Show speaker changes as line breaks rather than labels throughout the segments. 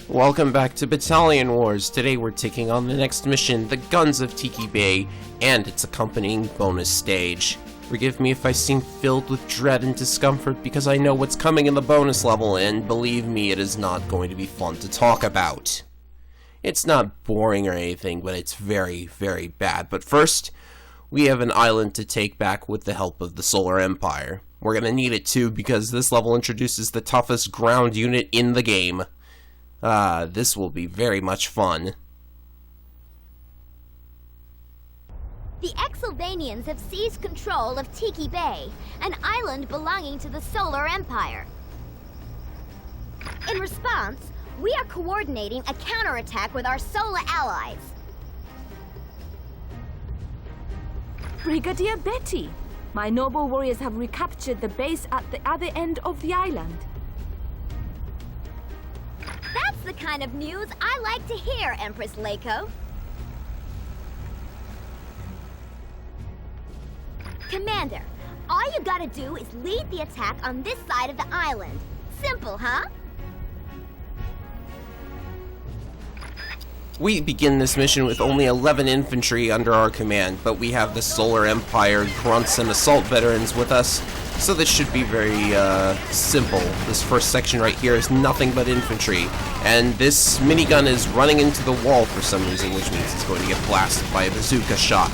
Welcome back to Battalion Wars. Today we're taking on the next mission, the Guns of Tiki Bay, and its accompanying bonus stage. Forgive me if I seem filled with dread and discomfort because I know what's coming in the bonus level, and believe me, it is not going to be fun to talk about. It's not boring or anything, but it's very, very bad. But first, we have an island to take back with the help of the Solar Empire. We're gonna need it too because this level introduces the toughest ground unit in the game. This will be very much fun.
The Exylvanians have seized control of Tiki Bay, an island belonging to the Solar Empire. In response, we are coordinating a counterattack with our solar allies.
Brigadier Betty, my noble warriors have recaptured the base at the other end of the island.
That's the kind of news I like to hear, Empress Leiko. Commander, all you gotta do is lead the attack on this side of the island. Simple, huh?
We begin this mission with only 11 infantry under our command, but we have the Solar Empire grunts and assault veterans with us, so this should be very simple. This first section right here is nothing but infantry, and this minigun is running into the wall for some reason, which means it's going to get blasted by a bazooka shot.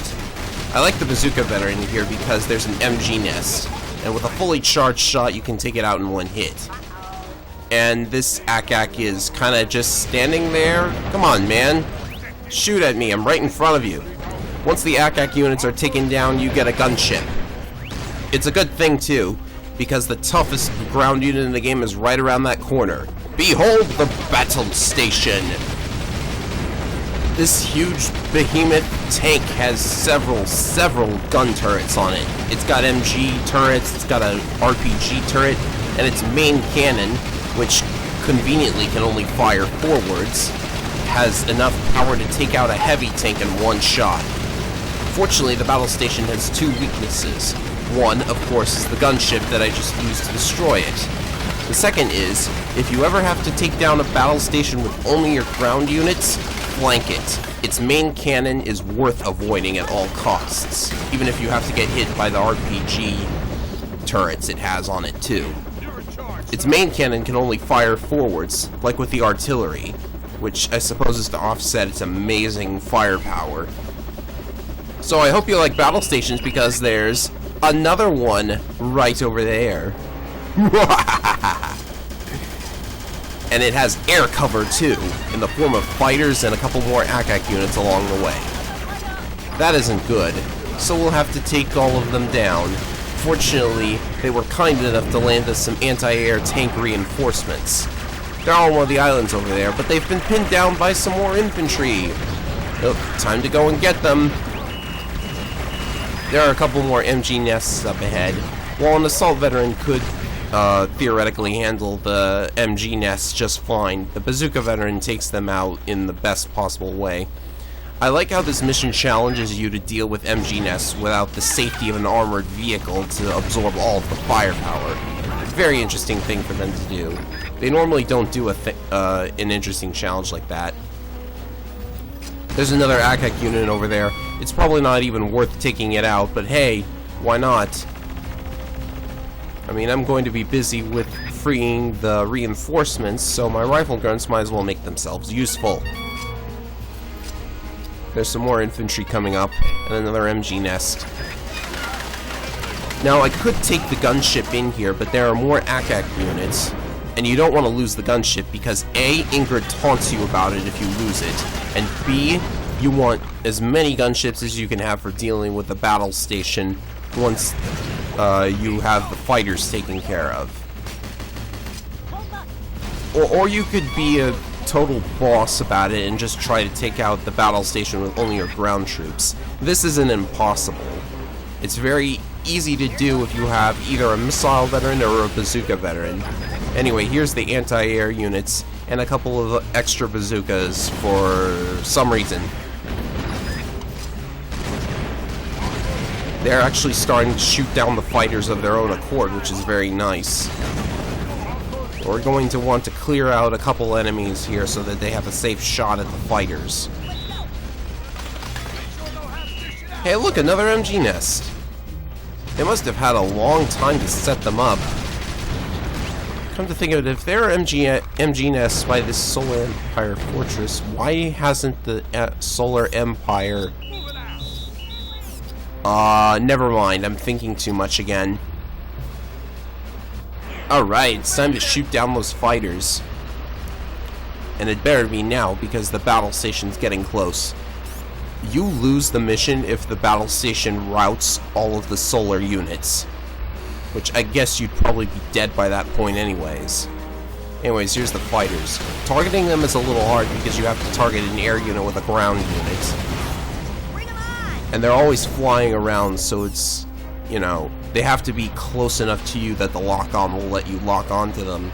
I like the bazooka veteran here because there's an MG nest, and with a fully charged shot you can take it out in one hit. And this Akak is kind of just standing there. Come on, man. Shoot at me, I'm right in front of you. Once the Akak units are taken down, you get a gunship. It's a good thing, too, because the toughest ground unit in the game is right around that corner. Behold the battle station! This huge behemoth tank has several gun turrets on it. It's got MG turrets, it's got an RPG turret, and its main cannon, which conveniently can only fire forwards, has enough power to take out a heavy tank in one shot. Fortunately, the battle station has two weaknesses. One, of course, is the gunship that I just used to destroy it. The second is, if you ever have to take down a battle station with only your ground units, flank it. Its main cannon is worth avoiding at all costs, even if you have to get hit by the RPG turrets it has on it too. Its main cannon can only fire forwards, like with the artillery, which I suppose is to offset its amazing firepower. So I hope you like battle stations because there's another one right over there. And it has air cover too, in the form of fighters and a couple more Akak units along the way. That isn't good, so we'll have to take all of them down. Fortunately, they were kind enough to land us some anti-air tank reinforcements. They're on one of the islands over there, but they've been pinned down by some more infantry. Oh, time to go and get them. There are a couple more MG nests up ahead. While an assault veteran could theoretically handle the MG nests just fine, the bazooka veteran takes them out in the best possible way. I like how this mission challenges you to deal with MG nests without the safety of an armored vehicle to absorb all of the firepower. Very interesting thing for them to do. They normally don't do an interesting challenge like that. There's another Akak unit over there. It's probably not even worth taking it out, but hey, why not? I mean, I'm going to be busy with freeing the reinforcements, so my rifle guns might as well make themselves useful. There's some more infantry coming up, and another MG nest. Now, I could take the gunship in here, but there are more Akak units, and you don't want to lose the gunship because A, Ingrid taunts you about it if you lose it, and B, you want as many gunships as you can have for dealing with the battle station once you have the fighters taken care of. Or you could be a total boss about it and just try to take out the battle station with only your ground troops. This isn't impossible. It's very easy to do if you have either a missile veteran or a bazooka veteran. Anyway, here's the anti-air units and a couple of extra bazookas for some reason. They're actually starting to shoot down the fighters of their own accord, which is very nice. We're going to want to clear out a couple enemies here so that they have a safe shot at the fighters. Hey, look, another MG nest. They must have had a long time to set them up. Come to think of it, if there are MG nests by this Solar Empire fortress, why hasn't the Solar Empire... never mind, I'm thinking too much again. Alright, it's time to shoot down those fighters. And it better be now, because the battle station's getting close. You lose the mission if the battle station routs all of the solar units. Which I guess you'd probably be dead by that point anyways. Anyways, here's the fighters. Targeting them is a little hard because you have to target an air unit with a ground unit. And they're always flying around, so it's, you know, they have to be close enough to you that the lock-on will let you lock onto them.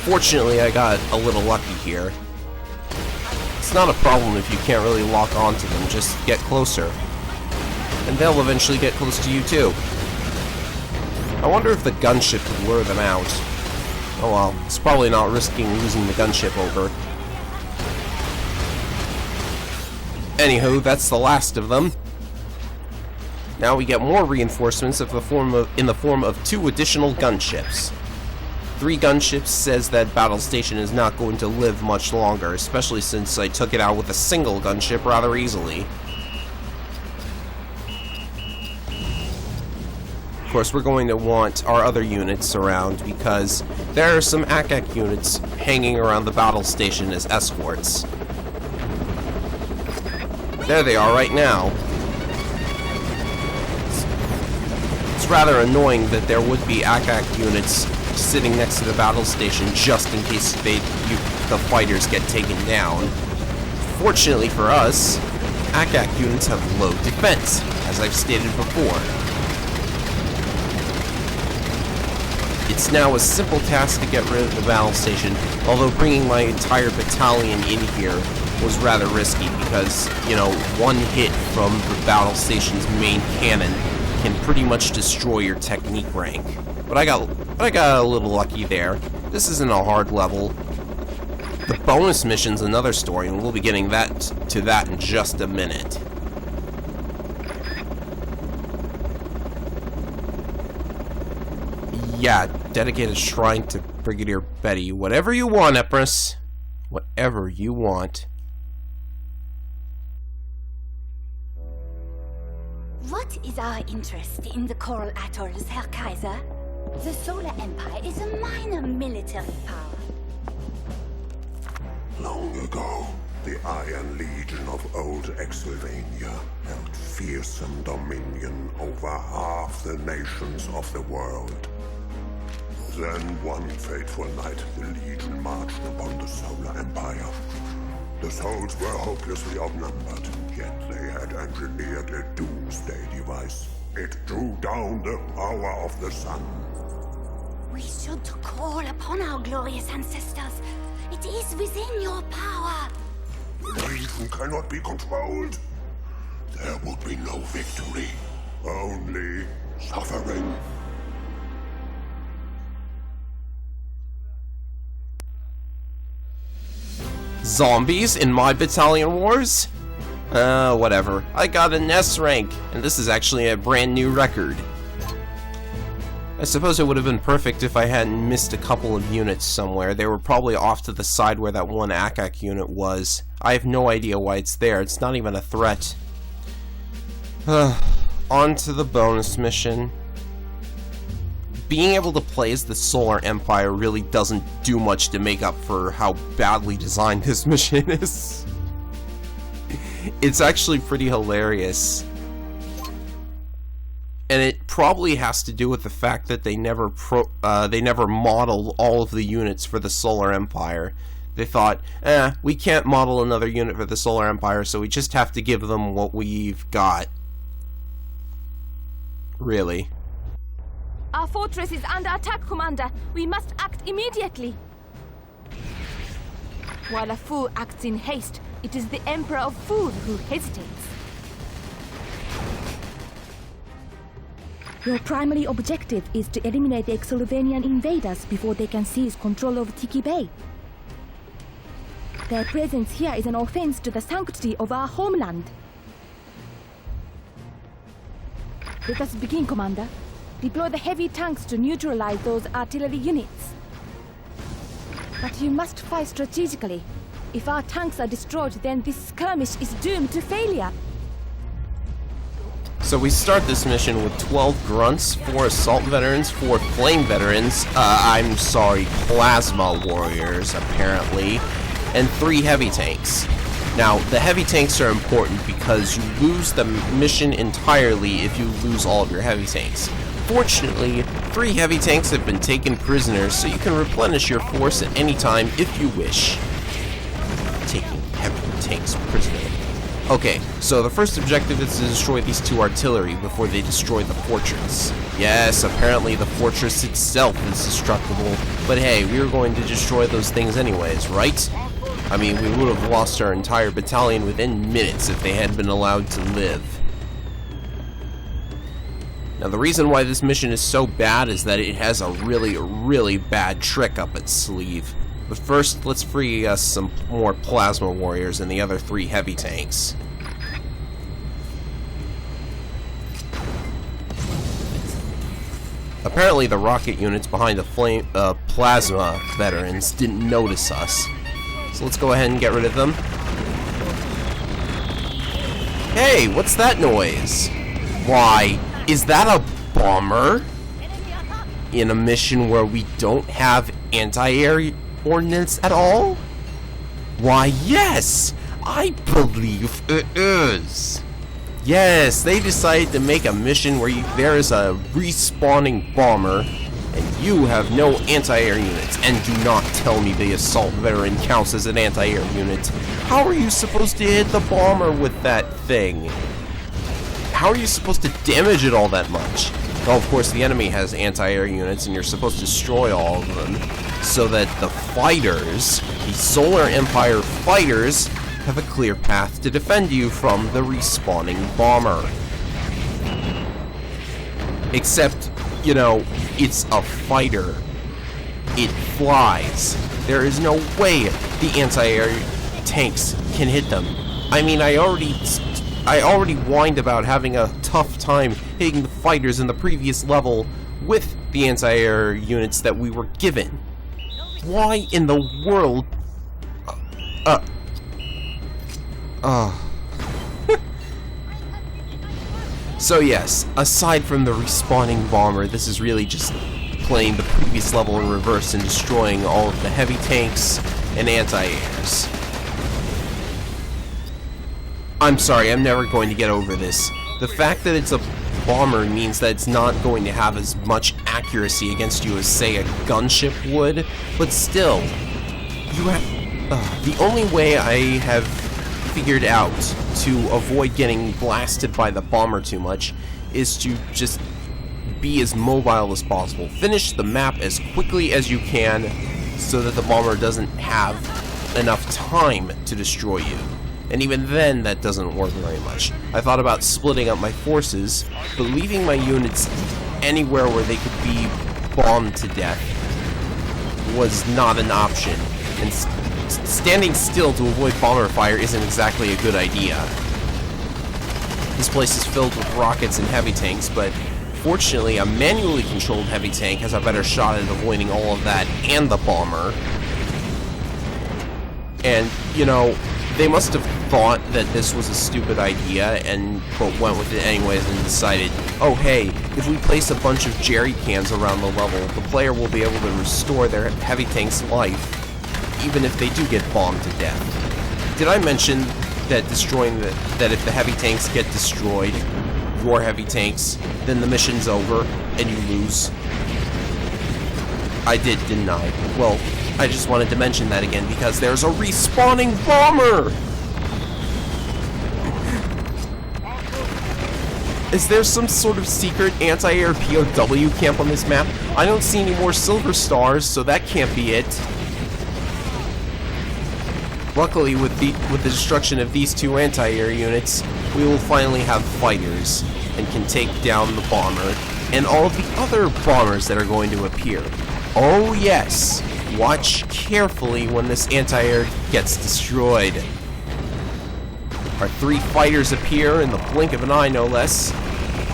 Fortunately, I got a little lucky here. It's not a problem if you can't really lock onto them, just get closer. And they'll eventually get close to you too. I wonder if the gunship could lure them out. Oh well, it's probably not risking losing the gunship over. Anywho, that's the last of them. Now we get more reinforcements in the form of 2 additional gunships. 3 gunships says that battle station is not going to live much longer, especially since I took it out with a single gunship rather easily. Of course, we're going to want our other units around because there are some ACAC units hanging around the battle station as escorts. There they are right now. It's rather annoying that there would be ACAC units sitting next to the battle station just in case the fighters get taken down. Fortunately for us, ACAC units have low defense, as I've stated before. It's now a simple task to get rid of the battle station, although bringing my entire battalion in here was rather risky because, you know, one hit from the battle station's main cannon can pretty much destroy your technique rank. But I got a little lucky there. This isn't a hard level. The bonus mission's another story, and we'll be getting to that in just a minute. Yeah, dedicated shrine to Brigadier Betty. Whatever you want, Empress. Whatever you want.
What is our interest in the Coral Atolls, Herr Kaiser? The Solar Empire is a minor military power.
Long ago, the Iron Legion of Old Exylvania held fearsome dominion over half the nations of the world. Then, one fateful night, the Legion marched upon the Solar Empire. The souls were hopelessly outnumbered, yet they had engineered a doomsday device. It drew down the power of the sun.
We should call upon our glorious ancestors. It is within your power.
The Legion cannot be controlled. There would be no victory, only suffering.
Zombies in my battalion wars? Whatever. I got an S rank, and this is actually a brand new record. I suppose it would have been perfect if I hadn't missed a couple of units somewhere. They were probably off to the side where that one ACAC unit was. I have no idea why it's there. It's not even a threat. On to the bonus mission. Being able to play as the Solar Empire really doesn't do much to make up for how badly designed this mission is. It's actually pretty hilarious. And it probably has to do with the fact that they never modeled all of the units for the Solar Empire. They thought, we can't model another unit for the Solar Empire, so we just have to give them what we've got. Really.
Our fortress is under attack, Commander. We must act immediately. While a fool acts in haste, it is the Emperor of Food who hesitates. Your primary objective is to eliminate the Exolvanian invaders before they can seize control of Tiki Bay. Their presence here is an offense to the sanctity of our homeland. Let us begin, Commander. Deploy the heavy tanks to neutralize those artillery units. But you must fight strategically. If our tanks are destroyed, then this skirmish is doomed to failure.
So we start this mission with 12 grunts, 4 assault veterans, 4 flame veterans, plasma warriors, apparently, and 3 heavy tanks. Now, the heavy tanks are important because you lose the mission entirely if you lose all of your heavy tanks. Fortunately, 3 heavy tanks have been taken prisoners, so you can replenish your force at any time if you wish. Taking heavy tanks prisoner. Okay, so the first objective is to destroy these 2 artillery before they destroy the fortress. Yes, apparently the fortress itself is destructible, but hey, we were going to destroy those things anyways, right? I mean, we would have lost our entire battalion within minutes if they had been allowed to live. Now, the reason why this mission is so bad is that it has a really bad trick up its sleeve. But first, let's free us some more plasma warriors and the other 3 heavy tanks. Apparently, the rocket units behind the plasma veterans didn't notice us. So let's go ahead and get rid of them. Hey, what's that noise? Why, is that a bomber? In a mission where we don't have anti-air ordnance at all? Why, yes! I believe it is. Yes, they decided to make a mission where there is a respawning bomber and you have no anti-air units. And do not tell me the assault veteran counts as an anti-air unit. How are you supposed to hit the bomber with that thing? How are you supposed to damage it all that much? Well, of course, the enemy has anti-air units, and you're supposed to destroy all of them, so that the fighters, the Solar Empire fighters, have a clear path to defend you from the respawning bomber. Except, you know, it's a fighter. It flies. There is no way the anti-air tanks can hit them. I mean, I already whined about having a tough time hitting the fighters in the previous level with the anti-air units that we were given. Why in the world? So yes, aside from the respawning bomber, this is really just playing the previous level in reverse and destroying all of the heavy tanks and anti-airs. I'm sorry, I'm never going to get over this. The fact that it's a bomber means that it's not going to have as much accuracy against you as, say, a gunship would, but still, you have... the only way I have figured out to avoid getting blasted by the bomber too much is to just be as mobile as possible. Finish the map as quickly as you can so that the bomber doesn't have enough time to destroy you. And even then, that doesn't work very much. I thought about splitting up my forces, but leaving my units anywhere where they could be bombed to death was not an option. And standing still to avoid bomber fire isn't exactly a good idea. This place is filled with rockets and heavy tanks, but fortunately, a manually controlled heavy tank has a better shot at avoiding all of that and the bomber. And, you know, they must have thought that this was a stupid idea but went with it anyways and decided, oh hey, if we place a bunch of jerry cans around the level, the player will be able to restore their heavy tank's life, even if they do get bombed to death. Did I mention that that if the heavy tanks get destroyed, your heavy tanks, then the mission's over and you lose? I did, didn't I? Well, I just wanted to mention that again because there's a respawning bomber! Is there some sort of secret anti-air POW camp on this map? I don't see any more silver stars, so that can't be it. Luckily, with the destruction of these 2 anti-air units, we will finally have fighters and can take down the bomber and all of the other bombers that are going to appear. Oh yes, watch carefully when this anti-air gets destroyed. Our 3 fighters appear in the blink of an eye, no less.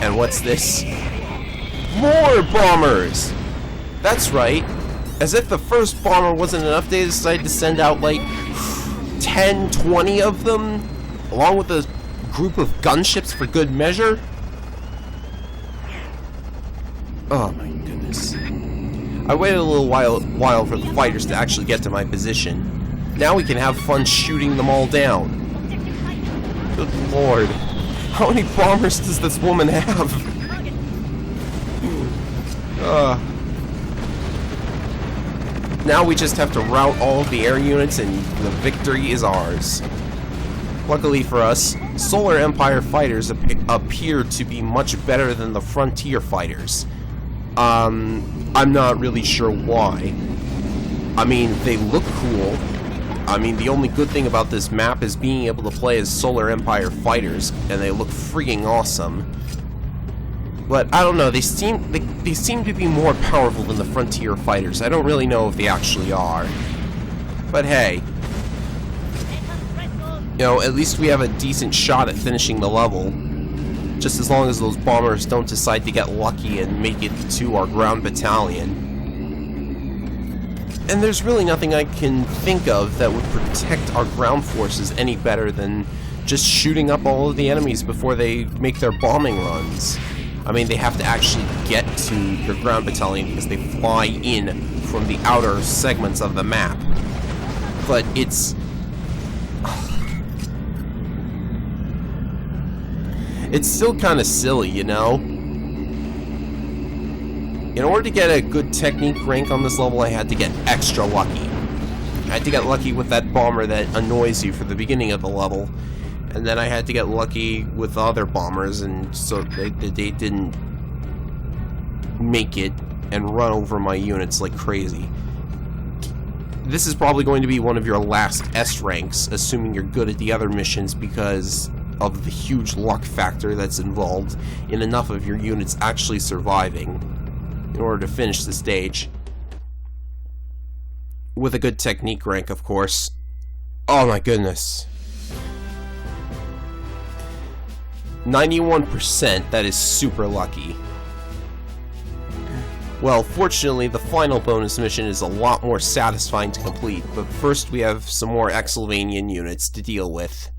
And what's this? More bombers! That's right. As if the first bomber wasn't enough, they decided to send out like 10, 20 of them, along with a group of gunships for good measure. Oh my goodness. I waited a little while for the fighters to actually get to my position. Now we can have fun shooting them all down. Good lord. How many bombers does this woman have? Now we just have to rout all of the air units and the victory is ours. Luckily for us, Solar Empire fighters appear to be much better than the Frontier fighters. I'm not really sure why. I mean, they look cool. I mean, the only good thing about this map is being able to play as Solar Empire fighters, and they look freaking awesome. But I don't know, they seem to be more powerful than the Frontier fighters. I don't really know if they actually are. But hey, you know, at least we have a decent shot at finishing the level. Just as long as those bombers don't decide to get lucky and make it to our ground battalion. And there's really nothing I can think of that would protect our ground forces any better than just shooting up all of the enemies before they make their bombing runs. I mean, they have to actually get to your ground battalion because they fly in from the outer segments of the map. But it's... it's still kind of silly, you know? In order to get a good technique rank on this level, I had to get extra lucky. I had to get lucky with that bomber that annoys you for the beginning of the level. And then I had to get lucky with other bombers, and so they didn't make it and run over my units like crazy. This is probably going to be one of your last S ranks, assuming you're good at the other missions, because of the huge luck factor that's involved in enough of your units actually surviving in order to finish the stage. With a good technique rank, of course. Oh my goodness. 91%, that is super lucky. Well, fortunately, the final bonus mission is a lot more satisfying to complete, but first we have some more Exylvanian units to deal with.